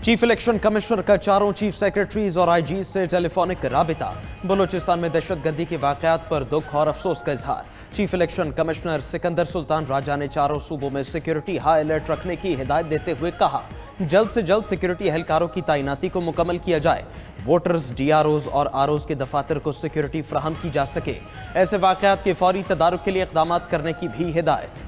Chief election commissioner का चारों chief secretaries और आईजी से टेलीफोनिक राबिता। बलूचिस्तान में दहशतगर्दी के वाकयात पर दुख और अफसोस का इजहार। Chief election commissioner Sikandar Sultan Raja ने चारों सूबों में सिक्योरिटी हाई अलर्ट रखने की हिदायत देते हुए कहा, जल्द से जल्द सिक्योरिटी एहलकारों की तैनाती को मुकम्मल किया जाए। वोटर्स, डीआरओज और आरओज के दफातर को सिक्योरिटी फराहम की जा सके। ऐसे वाकयात के फौरी तदारुक के लिए इक़दाम करने की भी हिदायत।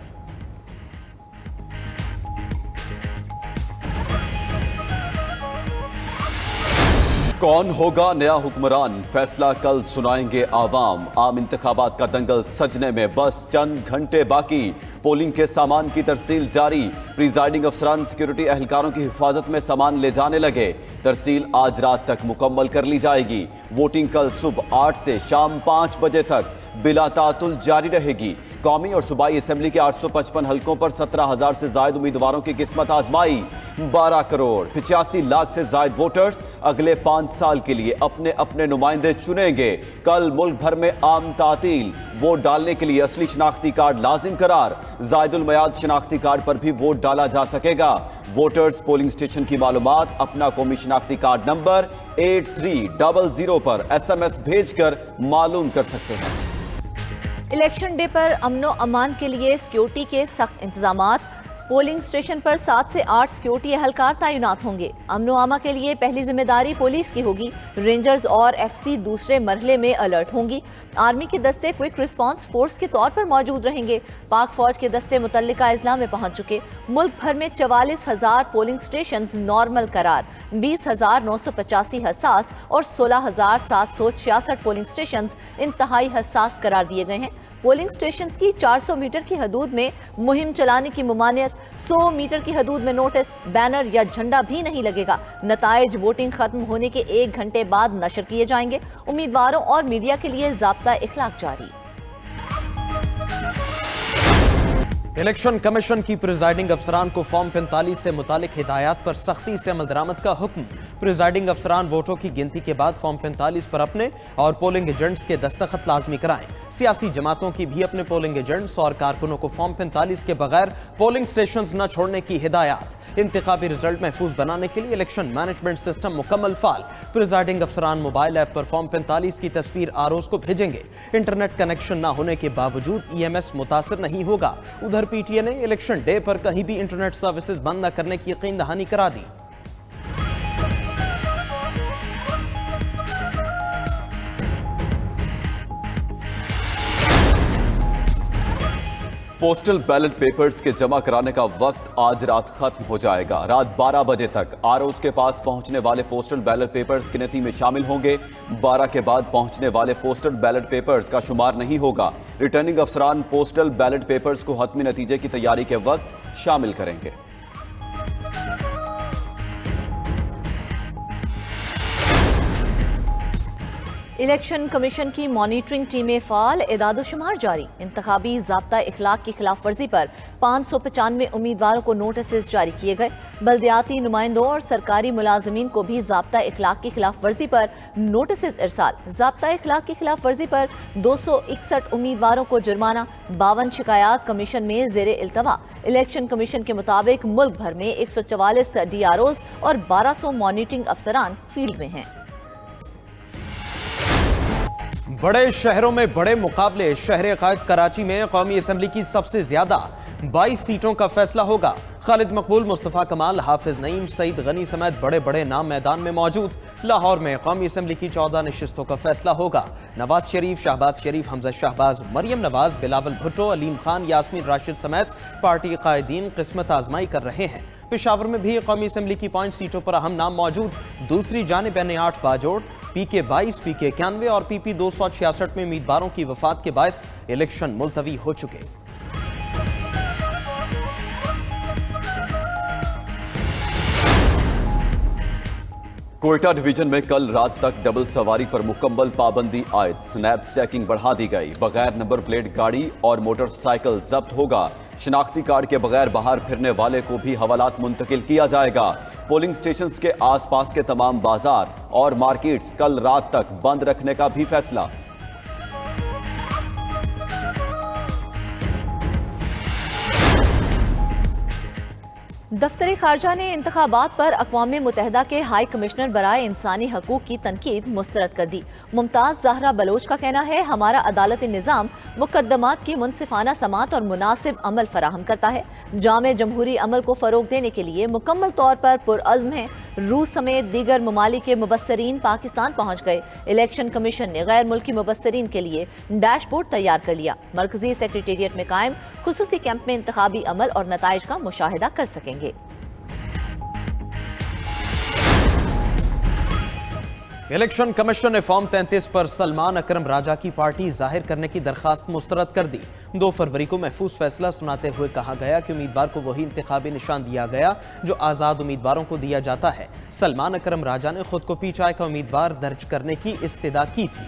कौन होगा नया हुक्मरान, फैसला कल सुनाएंगे आवाम। आम इंतखाबात का दंगल सजने में बस चंद घंटे बाकी। पोलिंग के सामान की तरसील जारी। प्रिजाइडिंग अफसरान सिक्योरिटी एहलकारों की हिफाजत में सामान ले जाने लगे। तरसील आज रात तक मुकम्मल कर ली जाएगी। वोटिंग कल सुबह 8 से शाम 5 बजे तक बिला तातुल जारी रहेगी। कौमी और सूबाई असेंबली के 855 हलकों पर 17,000 से जायद उम्मीदवारों की किस्मत आजमाई। 12 करोड़ 85 लाख से जायद वोटर्स अगले 5 साल के लिए अपने अपने नुमाइंदे चुनेंगे। कल मुल्क भर में आम तातील। वोट डालने के लिए असली शनाख्ती कार्ड लाजिम करार। जायदुल मयाद शनाख्ती कार्ड पर भी वोट डाला जा सकेगा। वोटर्स पोलिंग स्टेशन की मालूमात अपना कौमी शनाख्ती कार्ड नंबर 8300 पर SMS भेजकर मालूम कर सकते हैं। इलेक्शन डे पर अमनो अमान के लिए सिक्योरिटी के सख्त इंतजामात। पोलिंग स्टेशन पर 7 से 8 सिक्योरिटी एहलकार तैनात होंगे। अमनो अमा के लिए पहली जिम्मेदारी पुलिस की होगी। रेंजर्स और FC दूसरे मरहले में अलर्ट होंगी। आर्मी के दस्ते क्विक रिस्पांस फोर्स के तौर पर मौजूद रहेंगे। पाक फौज के दस्ते मुतल्लिका अजला में पहुंच चुके। मुल्क भर में 44,000 पोलिंग स्टेशन नॉर्मल करार, 20,985 हसास और 16,766 पोलिंग स्टेशन इंतहाई हसास करार दिए गए हैं। पोलिंग स्टेशन की 400 मीटर की हदूद में मुहिम चलाने की मुमानियत। 100 मीटर की हदूद में नोटिस, बैनर या झंडा भी नहीं लगेगा। नताइज वोटिंग खत्म होने के 1 घंटे बाद नशर किए जाएंगे। उम्मीदवारों और मीडिया के लिए ज़ाब्ता इखलाक जारी। इलेक्शन कमीशन की प्रिजाइडिंग अफसरान को फॉर्म 45 से मुतालिक हिदायत पर सख्ती से अमल दरामद का हुक्म। प्रिजाइडिंग अफसरान वोटों की गिनती के बाद फॉर्म 45 पर अपने और पोलिंग एजेंट्स के दस्तखत लाजमी कराएं। सियासी जमातों की भी अपने पोलिंग एजेंट्स और कारकुनों को फॉर्म 45 के बगैर पोलिंग स्टेशन न छोड़ने की हिदायत। इंतखाबी रिजल्ट महफूज बनाने के लिए इलेक्शन मैनेजमेंट सिस्टम मुकम्मल फाल। प्रिजाइडिंग अफसरान मोबाइल ऐप पर फॉर्म 45 की तस्वीर आरओज को भेजेंगे। इंटरनेट कनेक्शन न होने के बावजूद EMS मुतासर नहीं होगा। उधर PTA ने इलेक्शन डे पर कहीं भी इंटरनेट सर्विसेज बंद न करने की यकीन दहानी करा दी। पोस्टल बैलेट पेपर्स के जमा कराने का वक्त आज रात खत्म हो जाएगा। रात 12 बजे तक आरओज के पास पहुंचने वाले पोस्टल बैलेट पेपर्स गिनती में शामिल होंगे। 12 के बाद पहुंचने वाले पोस्टल बैलेट पेपर्स का शुमार नहीं होगा। रिटर्निंग अफसरान पोस्टल बैलेट पेपर्स को हतमी नतीजे की तैयारी के वक्त शामिल करेंगे। इलेक्शन कमीशन की मॉनिटरिंग टीमें फाल, एदाद-ओ-शुमार जारी। इंतखाबी ज़ाब्ता इखलाक की खिलाफ वर्जी पर 595 उम्मीदवारों को नोटिस जारी किए गए। बल्दियाती नुमाइंदों और सरकारी मुलाजमीन को भी ज़ाब्ता इखलाक की खिलाफ वर्जी पर नोटिस इरसाल। ज़ाब्ता इखलाक की खिलाफ वर्जी पर 261 उम्मीदवारों को जुर्माना। 52 शिकायत कमीशन में ज़ेरे इल्तवा। इलेक्शन कमीशन के मुताबिक मुल्क भर में 144 DROs और 1200 मॉनिटरिंग अफसरान फील्ड में हैं। बड़े शहरों में बड़े मुकाबले। शहर कायद कराची में कौमी असेंबली की सबसे ज्यादा 22 सीटों का फैसला होगा। खालिद मकबूल, मुस्तफ़ा कमाल, हाफिज नईम, सईद गनी समेत बड़े बड़े नाम मैदान में मौजूद। लाहौर में कौमी असेंबली की 14 नशिस्तों का फैसला होगा। नवाज शरीफ, शहबाज शरीफ, हमजा शहबाज, मरियम नवाज, बिलावल भुट्टो, अलीम खान, यास्मीन राशिद समेत पार्टी कायदीन किस्मत आजमाई कर रहे हैं। पेशावर में भी कौमी असेंबली की 5 सीटों पर अहम नाम मौजूद। दूसरी जानिब NA8 बाजोड़, PK 22, PK 91 और PP 266 में उम्मीदवारों की वफात के बायस इलेक्शन मुलतवी हो चुके। कोयटा डिवीजन में कल रात तक डबल सवारी पर मुकम्मल पाबंदी आयद। स्नैप चेकिंग बढ़ा दी गई। बगैर नंबर प्लेट गाड़ी और मोटरसाइकिल जब्त होगा। शनाख्ती कार्ड के बगैर बाहर फिरने वाले को भी हवालात मुंतकिल किया जाएगा। पोलिंग स्टेशंस के आसपास के तमाम बाजार और मार्केट्स कल रात तक बंद रखने का भी फैसला। दफ्तर खारजा ने इंतखाबात पर अक़वाम मुत्तहिदा के हाई कमिश्नर बराए इंसानी हकूक़ की तनकीद मुस्तरद कर दी। मुमताज़ ज़हरा बलोच का कहना है, हमारा अदालती निज़ाम मुकद्दमात की मुनसिफाना समात और मुनासिब अमल फराहम करता है। जामे जमहूरी अमल को फ़रोग देने के लिए मुकम्मल तौर पर पुरअज़्म है। रूस समेत दीगर ममालिक के मुबस्सरीन पाकिस्तान पहुँच गए। इलेक्शन कमीशन ने गैर मुल्की मुबस्सरीन के लिए डैशबोर्ड तैयार कर लिया। मरकजी सेक्रेटेरिएट में कायम खुसूसी कैंप में इंतखाबी अमल और नताइज का मुशाहिदा कर सकेंगे। इलेक्शन कमीशन ने फॉर्म 33 पर सलमान अकरम राजा की पार्टी जाहिर करने की दरखास्त मुस्तरद कर दी। 2 फरवरी को महफूज फैसला सुनाते हुए कहा गया कि उम्मीदवार को वही इंतखाबी निशान दिया गया जो आज़ाद उम्मीदवारों को दिया जाता है। सलमान अकरम राजा ने खुद को पीछे का उम्मीदवार दर्ज करने की इस्तदा की थी।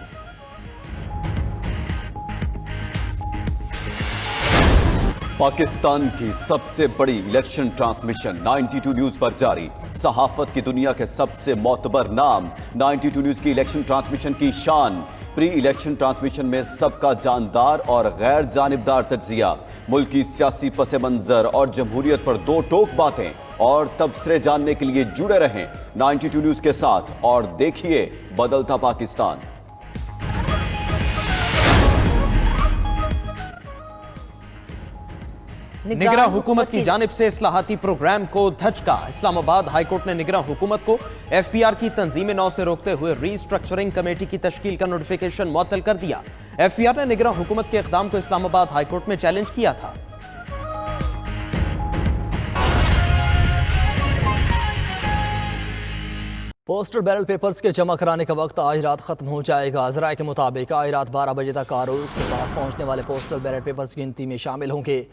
पाकिस्तान की सबसे बड़ी इलेक्शन ट्रांसमिशन 92 न्यूज पर जारी। सहाफत की दुनिया के सबसे मोतबर नाम 92 न्यूज की इलेक्शन ट्रांसमिशन की शान। प्री इलेक्शन ट्रांसमिशन में सबका जानदार और गैर जानिबदार तज्जिया, मुल्क की सियासी पस मंजर और जमहूरियत पर 2 टोक बातें और तबसरे जानने के लिए जुड़े रहें 92 न्यूज के साथ और देखिए बदलता पाकिस्तान। निगरान हुकूमत की जानिब से इस्लाहाती प्रोग्राम को धचका। इस्लामाबाद हाईकोर्ट ने निगरान हुकूमत को FPR की तंजीम नौ से रोकते हुए रीस्ट्रक्चरिंग कमेटी की तश्कील का नोटिफिकेशन मुअत्तल कर दिया। FPR ने निगरान हुकूमत के इक़दाम को इस्लामाबाद हाईकोर्ट में चैलेंज किया था। पोस्टल बैलेट पेपर्स के जमा कराने का वक्त आज रात खत्म हो जाएगा। ज़राए के मुताबिक आज रात 12 बजे तक आरोज़ के पास पहुंचने वाले पोस्टल बैलेट पेपर्स गिनती में शामिल होंगे।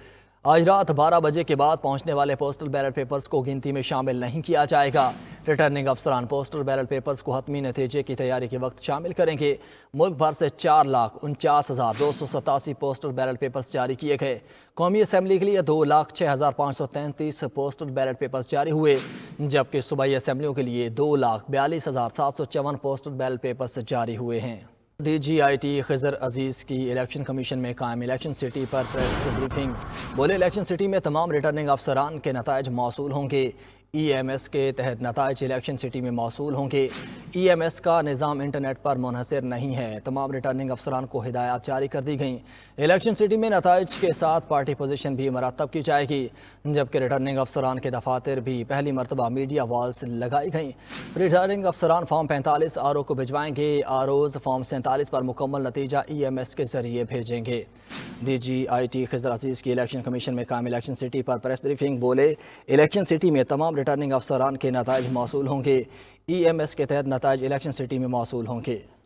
आज रात 12 बजे के बाद पहुंचने वाले पोस्टल बैलेट पेपर्स को गिनती में शामिल नहीं किया जाएगा। रिटर्निंग अफसरान पोस्टल बैलेट पेपर्स को हतमी नतीजे की तैयारी के वक्त शामिल करेंगे। मुल्क भर से 4,49,287 पोस्टल बैलेट पेपर्स जारी किए गए। कौमी असम्बली के लिए 2,06,533 पोस्टल बैलेट पेपर्स जारी हुए, जबकि सूबाई असम्बलियों के लिए 2,42,754 पोस्टल बैलेट पेपर्स जारी हुए हैं। DGIT खिज़र अजीज़ की इलेक्शन कमीशन में कायम इलेक्शन सिटी पर प्रेस ब्रीफिंग। बोले, इलेक्शन सिटी में तमाम रिटर्निंग अफसरान के नताइज मौसूल होंगे। EMS के तहत नताइज इलेक्शन सिटी में मौसूल होंगे। EMS का निज़ाम इंटरनेट पर मुनहसर नहीं है। तमाम रिटर्निंग अफसरान को हिदायत जारी कर दी गई। इलेक्शन सिटी में नताइज के साथ पार्टी पोजीशन भी मरतब की जाएगी, जबकि रिटर्निंग अफसरान के दफातर भी पहली मरतबा मीडिया वॉल्स लगाई गई। रिटर्निंग अफसरान फॉर्म 45 RO को भिजवाएंगे। ROs फॉर्म 47 पर मुकम्मल नतीजा EMS के जरिए भेजेंगे। DGIT खिज़र अजीज़ की इलेक्शन कमीशन में कायम इलेक्शन सिटी पर प्रेस ब्रीफिंग। बोले, इलेक्शन सिटी में तमाम रिटर्निंग अफसरान के नताइज मौसूल होंगे। EMS के तहत नताइज इलेक्शन सिटी में मौसूल होंगे।